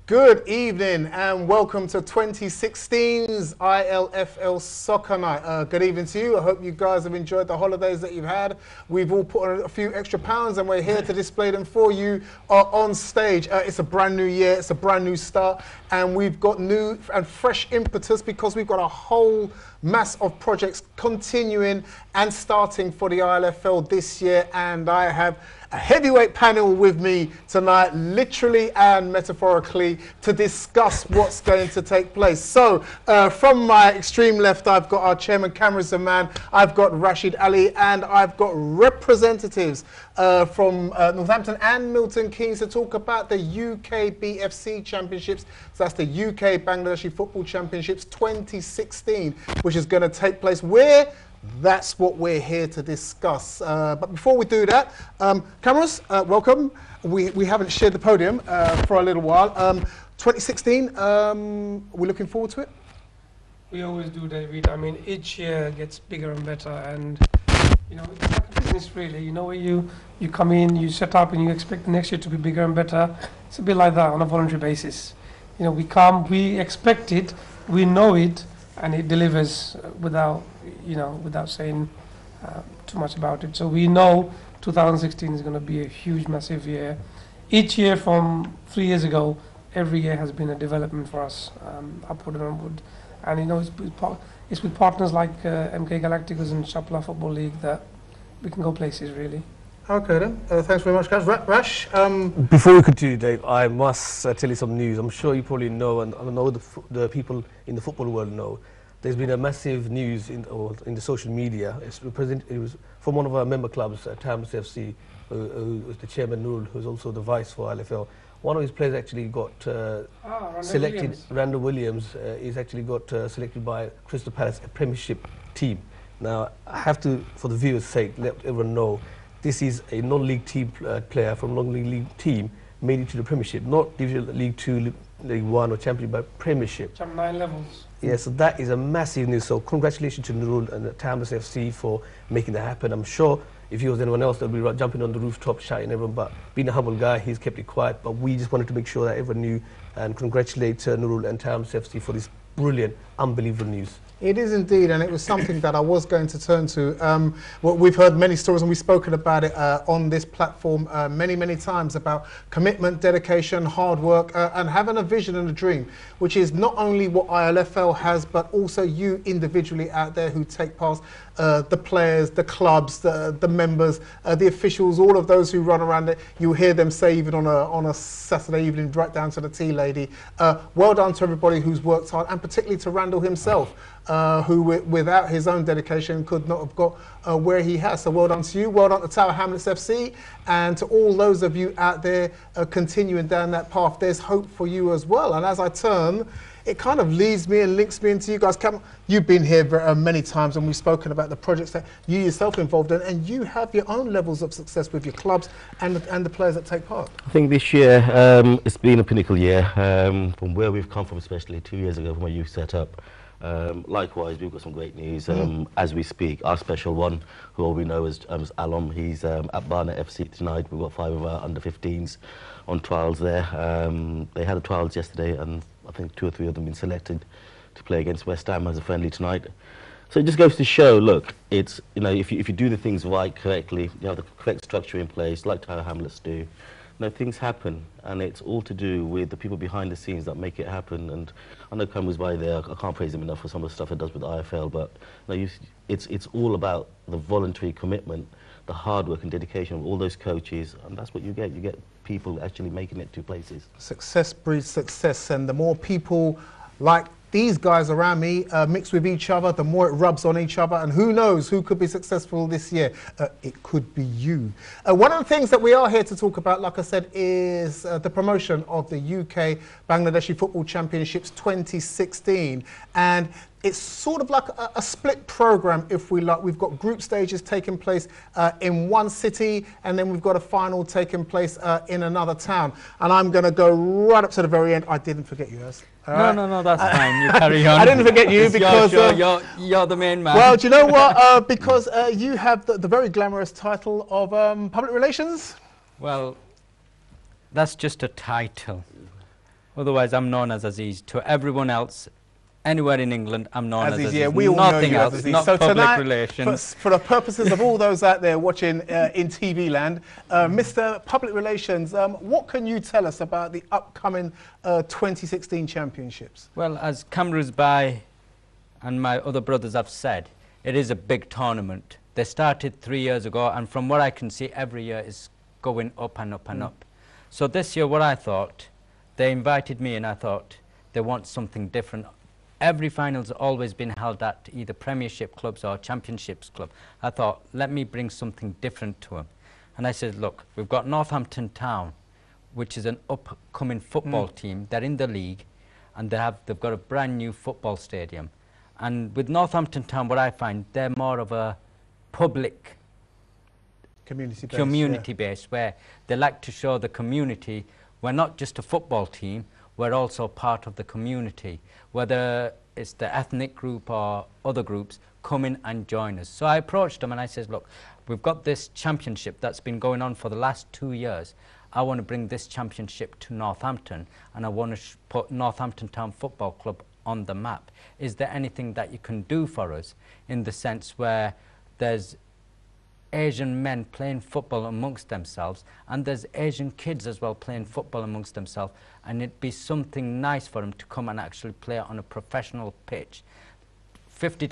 Good evening and welcome to 2016's ILFL Soccer Night. Good evening to you. I hope you guys have enjoyed the holidays that you've had. We've all put on a few extra pounds and we're here to display them for you on stage. It's a brand new year, it's a brand new start, and we've got new and fresh impetus because we've got a whole mass of projects continuing and starting for the ILFL this year, and I have a heavyweight panel with me tonight, literally and metaphorically, to discuss what's going to take place. So, from my extreme left, I've got our chairman, cameraman, I've got Rashid Ali, and I've got representatives from Northampton and Milton Keynes to talk about the UK BFC Championships. So that's the UK Bangladeshi Football Championships 2016, which is going to take place where? That's what we're here to discuss. But before we do that, cameras, welcome. We haven't shared the podium for a little while. 2016, we're looking forward to it? We always do, David. I mean, each year gets bigger and better, and you know, it's like a business really. You know, where you come in, you set up, and you expect the next year to be bigger and better. It's a bit like that on a voluntary basis. You know, we come, we expect it, we know it, and it delivers without saying too much about it. So we know 2016 is going to be a huge, massive year. Each year from 3 years ago, every year has been a development for us, upward and onward. And you know, it's with partners like MK Galacticos and Chapla Football League that we can go places, really. Okay then, thanks very much guys. Rash? Before we continue, Dave, I must tell you some news. I'm sure you probably know, and I know the people in the football world know. There's been a massive news in the social media. It was from one of our member clubs, Tams FC, who was the chairman, Nurul, who's also the vice for ILFL. One of his players actually got selected. Randall Williams is actually got selected by Crystal Palace, a Premiership team. Now, I have to, for the viewers' sake, let everyone know this is a non-league team player from non-league team made it to the Premiership, not Division League 2, League 1 or Championship, but Premiership. 9 levels. Yeah, so that is a massive news. So congratulations to Nurul and Tams FC for making that happen. I'm sure if he was anyone else, they'd be jumping on the rooftop, shouting everyone. But being a humble guy, he's kept it quiet. But we just wanted to make sure that everyone knew and congratulate Nurul and Tams FC for this brilliant, unbelievable news. It is indeed, and it was something that I was going to turn to. Well, we've heard many stories and we've spoken about it on this platform many times about commitment, dedication, hard work, and having a vision and a dream, which is not only what ILFL has, but also you individually out there who take part, the players, the clubs, the members, the officials, all of those who run around it. You'll hear them say even on a Saturday evening, right down to the tea lady, well done to everybody who's worked hard, and particularly to Randall himself, who without his own dedication could not have got where he has. So well done to you, well done to Tower Hamlets FC, and to all those of you out there continuing down that path. There's hope for you as well. And as I turn, it kind of leads me and links me into you guys. You've been here many times and we've spoken about the projects that you yourself involved in, and you have your own levels of success with your clubs and the players that take part. I think this year it's been a pinnacle year from where we've come from, especially 2 years ago from where you set up. Likewise, we've got some great news as we speak. Our special one, who all we know as Alom, he's at Barnet FC tonight. We've got 5 of our under-15s on trials there. They had the trials yesterday, and I think 2 or 3 of them been selected to play against West Ham as a friendly tonight. So it just goes to show, look, it's, you know, if you do the things right, correctly, you have the correct structure in place, like Tower Hamlets do, you know, things happen, and it's all to do with the people behind the scenes that make it happen. And I know Cam was by there, I can't praise him enough for some of the stuff he does with the IFL, but you know, it's all about the voluntary commitment, the hard work and dedication of all those coaches, and that's what you get people actually making it to places. Success breeds success, and the more people like these guys around me mix with each other, the more it rubs on each other, and who knows who could be successful this year. It could be you. One of the things that we are here to talk about, like I said, is the promotion of the UK Bangladeshi Football Championships 2016. And it's sort of like a split program, if we like. We've got group stages taking place in one city, and then we've got a final taking place in another town. And I'm going to go right up to the very end. I didn't forget you, guys. No, that's fine. You carry on. I didn't forget you because you're the main man. Well, do you know what? Because you have the very glamorous title of public relations. Well, that's just a title. Otherwise, I'm known as Aziz. To everyone else, anywhere in England, I'm known as Aziz. Yeah, we all Nothing know you else, as Aziz. not So public tonight, relations. for the purposes of all those out there watching in TV land, Mr. Public Relations, what can you tell us about the upcoming 2016 championships? Well, as Kamruz Bhai and my other brothers have said, it is a big tournament. They started 3 years ago, and from what I can see, every year is going up and up and up. So this year, what I thought, they invited me and I thought they want something different. Every final's always been held at either Premiership clubs or Championships club. I thought, let me bring something different to them. And I said, look, we've got Northampton Town, which is an upcoming football team. They're in the league, and they've got a brand new football stadium. And with Northampton Town, what I find, they're more of a public community base, where they like to show the community we're not just a football team, we're also part of the community. Whether it's the ethnic group or other groups, come in and join us. So I approached them and I said, look, we've got this championship that's been going on for the last 2 years. I want to bring this championship to Northampton, and I want to put Northampton Town Football Club on the map. Is there anything that you can do for us, in the sense where there's Asian men playing football amongst themselves, and there's Asian kids as well playing football amongst themselves, and it'd be something nice for them to come and actually play on a professional pitch. 50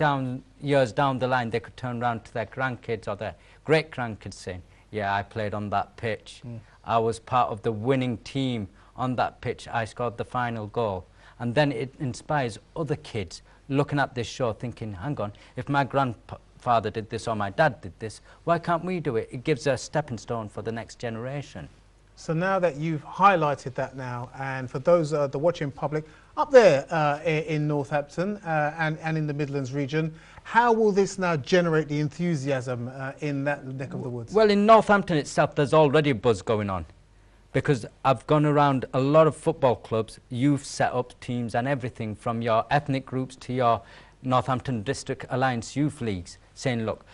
years down the line, they could turn around to their grandkids or their great-grandkids saying, yeah, I played on that pitch. I was part of the winning team on that pitch. I scored the final goal. And then it inspires other kids looking at this show thinking, hang on, if my grandfather did this or my dad did this, why can't we do it? It gives a stepping stone for the next generation. So now that you've highlighted that now, and for those the watching public up there in Northampton and in the Midlands region, how will this now generate the enthusiasm in that neck of the woods? Well, in Northampton itself, there's already a buzz going on, because I've gone around a lot of football clubs. You've set up teams and everything, from your ethnic groups to your Northampton District Alliance Youth Leagues, saying, look,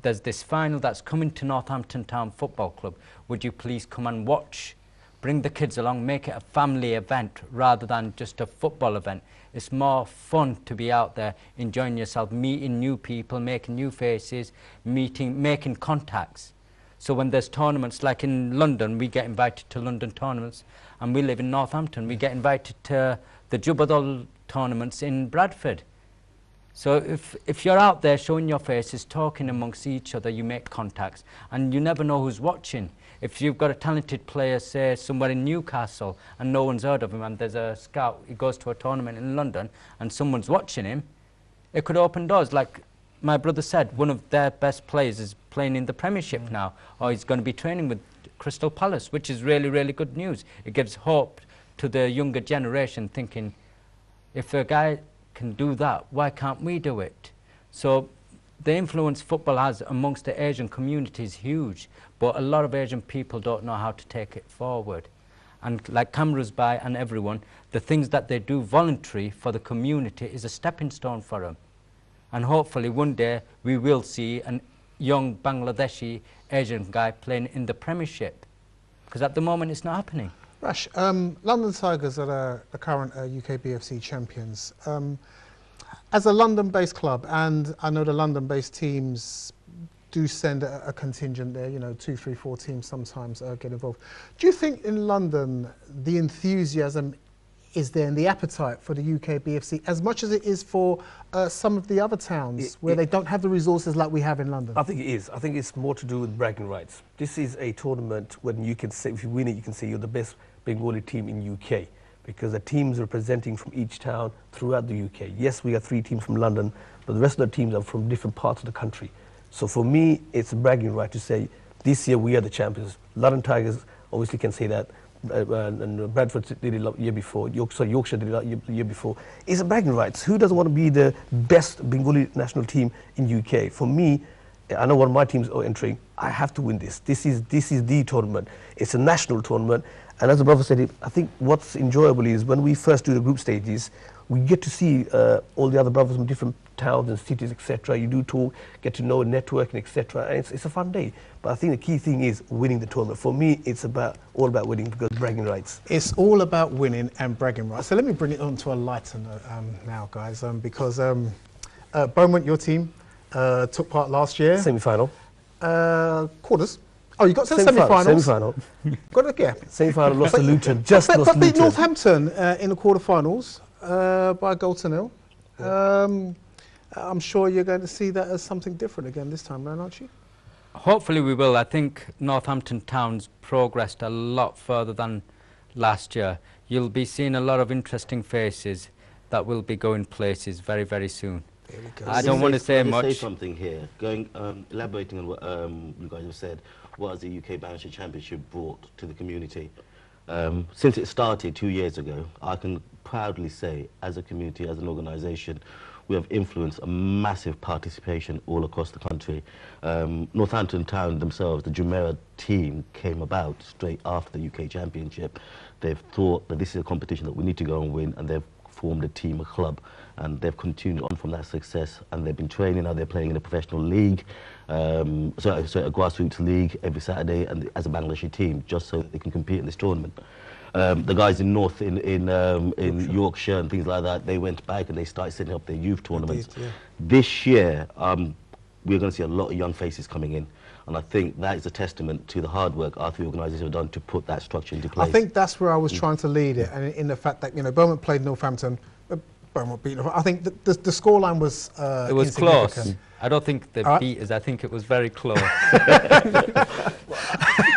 there's this final that's coming to Northampton Town Football Club. Would you please come and watch? Bring the kids along, make it a family event rather than just a football event. It's more fun to be out there, enjoying yourself, meeting new people, making new faces, making contacts. So when there's tournaments, like in London, we get invited to London tournaments, and we live in Northampton, we get invited to the Jubadal tournaments in Bradford. So if you're out there showing your faces, talking amongst each other, you make contacts, and you never know who's watching. If you've got a talented player, say, somewhere in Newcastle, and no one's heard of him, and there's a scout, he goes to a tournament in London, and someone's watching him, it could open doors. Like my brother said, one of their best players is playing in the Premiership now, or he's going to be training with Crystal Palace, which is really, really good news. It gives hope to the younger generation, thinking, if a guy can do that, why can't we do it? So the influence football has amongst the Asian community is huge, but a lot of Asian people don't know how to take it forward. And like Kamruz Bhai and everyone, the things that they do voluntary for the community is a stepping stone for them. And hopefully one day we will see a young Bangladeshi Asian guy playing in the Premiership, because at the moment it's not happening. Rash, London Tigers are the current UK BFC champions. As a London-based club, and I know the London-based teams do send a contingent there, you know, 2, 3, 4 teams sometimes get involved. Do you think in London the enthusiasm is there and the appetite for the UK BFC as much as it is for some of the other towns where they don't have the resources like we have in London? I think it is. I think it's more to do with bragging rights. This is a tournament when you can say, if you win it, you can say you're the best Bengali team in UK, because the teams representing from each town throughout the UK. Yes, we have 3 teams from London, but the rest of the teams are from different parts of the country. So for me, it's a bragging right to say, this year we are the champions. London Tigers obviously can say that, and Bradford did it the year before, Yorkshire did it the year before. It's a bragging rights. Who doesn't want to be the best Bengali national team in UK? For me, I know one of my teams are entering. I have to win this. This is the tournament. It's a national tournament. And as the brother said, I think what's enjoyable is when we first do the group stages, we get to see all the other brothers from different towns and cities, etc. You do talk, get to know, networking, etc. And it's a fun day. But I think the key thing is winning the tournament. For me, it's all about winning because bragging rights. It's all about winning and bragging rights. So let me bring it on to a lighter note now, guys, because Beaumont, your team, took part last year. Semi-final. Quarters. Oh, you got to the semi-finals. Semi-final. Got it, yeah. Semi-final, lost to Luton. Just lost but to beat Luton. Northampton in the quarterfinals by a goal to nil. I'm sure you're going to see that as something different again this time round, aren't you? Hopefully we will. I think Northampton Town's progressed a lot further than last year. You'll be seeing a lot of interesting faces that will be going places very, very soon. There we go. I don't want to say Let me much. say something here. Elaborating on what you guys have said, what has the UK Barnsley Championship brought to the community? Since it started 2 years ago, I can proudly say, as a community, as an organisation, we have influenced a massive participation all across the country. Northampton Town themselves, the Jumeirah team, came about straight after the UK Championship. They've thought that this is a competition that we need to go and win, and they've formed a team, a club, and they've continued on from that success, and they've been training. Now they're playing in a professional league, so a grassroots league every Saturday, and as a Bangladeshi team, just so they can compete in this tournament. The guys in Yorkshire and things like that, they went back and they started setting up their youth tournaments. Indeed, yeah. This year, we're going to see a lot of young faces coming in, and I think that is a testament to the hard work our three organisations have done to put that structure into place. I think that's where I was trying to lead it, and in the fact that, you know, Beaumont played Northampton, Beaumont beat Northampton. I think the scoreline was It was close. I don't think they beat us. I think it was very close.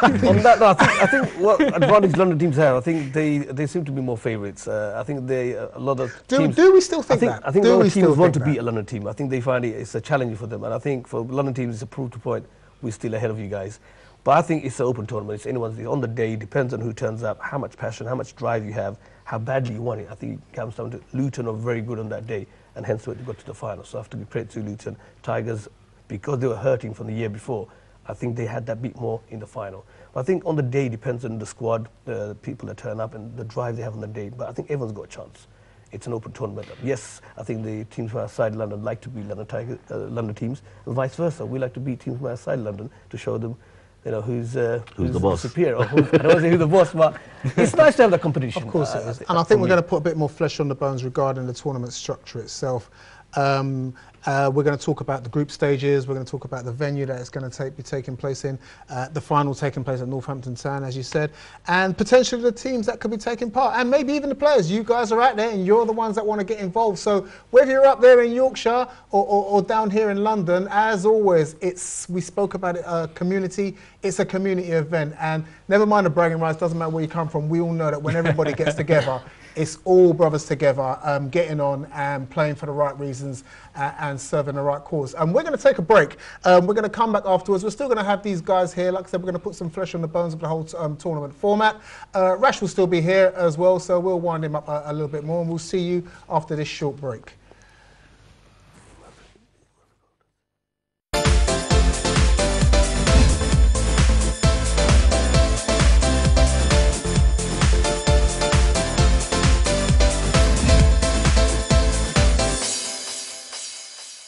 On that, no, I think what advantage London teams have, I think they seem to be more favourites. I think a lot of teams. Do we still think that? I think a lot of teams want to beat a London team. I think they find it's a challenge for them, and I think for London teams, it's a proof to point we're still ahead of you guys. But I think it's an open tournament. It's anyone's. On the day, depends on who turns up, how much passion, how much drive you have, how badly you want it. I think it comes down to Luton are very good on that day, and hence they got to the final. So I have to give credit to Luton. Tigers, because they were hurting from the year before, I think they had that bit more in the final. But I think on the day depends on the squad, the people that turn up, and the drive they have on the day. But I think everyone's got a chance. It's an open tournament. Yes, I think the teams from outside London like to beat London teams, and vice versa. We like to beat teams from outside London to show them, you know, who's the boss, superior. Or I don't want to say who's the boss, but it's nice to have that competition. Of course it is. And I think we're going to put a bit more flesh on the bones regarding the tournament structure itself. We're going to talk about the group stages. We're going to talk about the venue that it's going to be taking place in, the final taking place at Northampton Town, as you said, and potentially the teams that could be taking part, and maybe even the players. You guys are out there, and you're the ones that want to get involved. So whether you're up there in Yorkshire or down here in London, as always, we spoke about it, community. It's a community event, and never mind the bragging rights. Doesn't matter where you come from. We all know that when everybody gets together, it's all brothers together, getting on and playing for the right reasons and serving the right cause. And we're going to take a break. We're going to come back afterwards. We're still going to have these guys here. Like I said, we're going to put some flesh on the bones of the whole tournament format. Rash will still be here as well, so we'll wind him up a little bit more, and we'll see you after this short break.